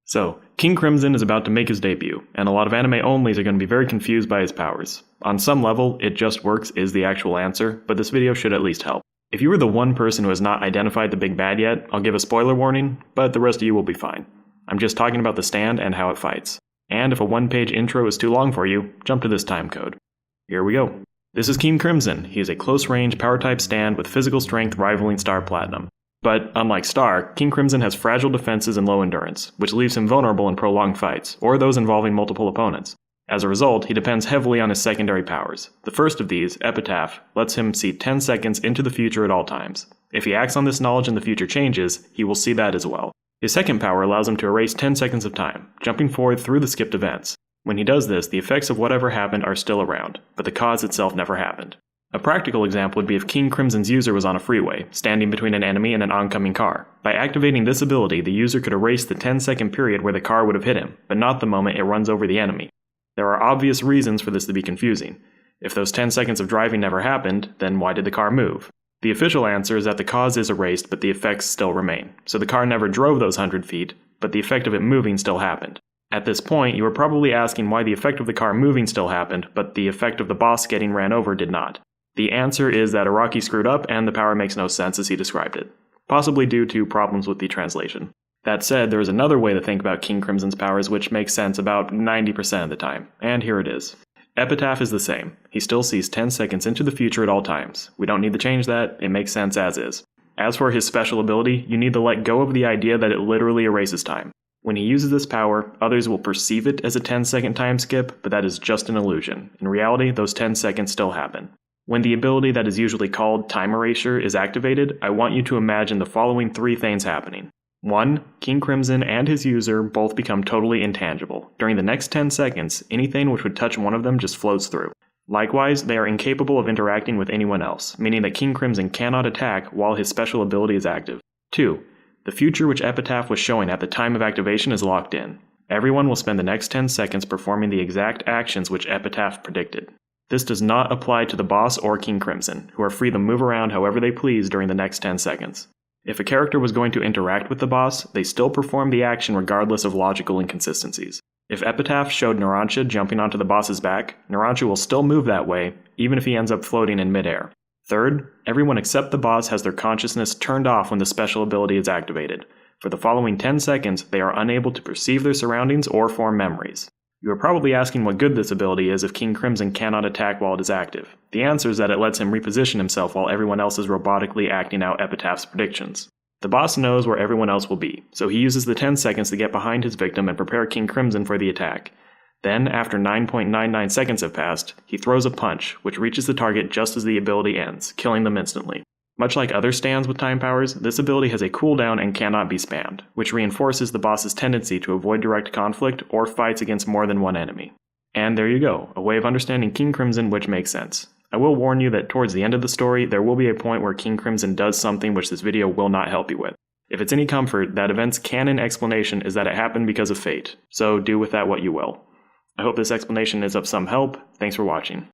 So, King Crimson is about to make his debut, and a lot of anime onlys are going to be very confused by his powers. On some level, it just works is the actual answer, but this video should at least help. If you were the one person who has not identified the big bad yet, I'll give a spoiler warning, but the rest of you will be fine. I'm just talking about the stand and how it fights. And if a one-page intro is too long for you, jump to this time code. Here we go. This is King Crimson. He is a close-range, power-type stand with physical strength rivaling Star Platinum. But, unlike Star, King Crimson has fragile defenses and low endurance, which leaves him vulnerable in prolonged fights, or those involving multiple opponents. As a result, he depends heavily on his secondary powers. The first of these, Epitaph, lets him see 10 seconds into the future at all times. If he acts on this knowledge and the future changes, he will see that as well. His second power allows him to erase 10 seconds of time, jumping forward through the skipped events. When he does this, the effects of whatever happened are still around, but the cause itself never happened. A practical example would be if King Crimson's user was on a freeway, standing between an enemy and an oncoming car. By activating this ability, the user could erase the 10-second period where the car would have hit him, but not the moment it runs over the enemy. There are obvious reasons for this to be confusing. If those 10 seconds of driving never happened, then why did the car move? The official answer is that the cause is erased, but the effects still remain. So the car never drove those 100 feet, but the effect of it moving still happened. At this point, you are probably asking why the effect of the car moving still happened, but the effect of the boss getting ran over did not. The answer is that Araki screwed up and the power makes no sense as he described it, possibly due to problems with the translation. That said, there is another way to think about King Crimson's powers which makes sense about 90% of the time, and here it is. Epitaph is the same. He still sees 10 seconds into the future at all times. We don't need to change that, it makes sense as is. As for his special ability, you need to let go of the idea that it literally erases time. When he uses this power, others will perceive it as a 10-second time skip, but that is just an illusion. In reality, those 10 seconds still happen. When the ability that is usually called Time Erasure is activated, I want you to imagine the following three things happening. 1. King Crimson and his user both become totally intangible. During the next 10 seconds, anything which would touch one of them just flows through. Likewise, they are incapable of interacting with anyone else, meaning that King Crimson cannot attack while his special ability is active. 2. The future which Epitaph was showing at the time of activation is locked in. Everyone will spend the next 10 seconds performing the exact actions which Epitaph predicted. This does not apply to the boss or King Crimson, who are free to move around however they please during the next 10 seconds. If a character was going to interact with the boss, they still perform the action regardless of logical inconsistencies. If Epitaph showed Narancia jumping onto the boss's back, Narancia will still move that way, even if he ends up floating in midair. Third, everyone except the boss has their consciousness turned off when the special ability is activated. For the following 10 seconds, they are unable to perceive their surroundings or form memories. You are probably asking what good this ability is if King Crimson cannot attack while it is active. The answer is that it lets him reposition himself while everyone else is robotically acting out Epitaph's predictions. The boss knows where everyone else will be, so he uses the 10 seconds to get behind his victim and prepare King Crimson for the attack. Then, after 9.99 seconds have passed, he throws a punch, which reaches the target just as the ability ends, killing them instantly. Much like other stands with time powers, this ability has a cooldown and cannot be spammed, which reinforces the boss's tendency to avoid direct conflict or fights against more than one enemy. And there you go, a way of understanding King Crimson which makes sense. I will warn you that towards the end of the story, there will be a point where King Crimson does something which this video will not help you with. If it's any comfort, that event's canon explanation is that it happened because of fate, so do with that what you will. I hope this explanation is of some help. Thanks for watching.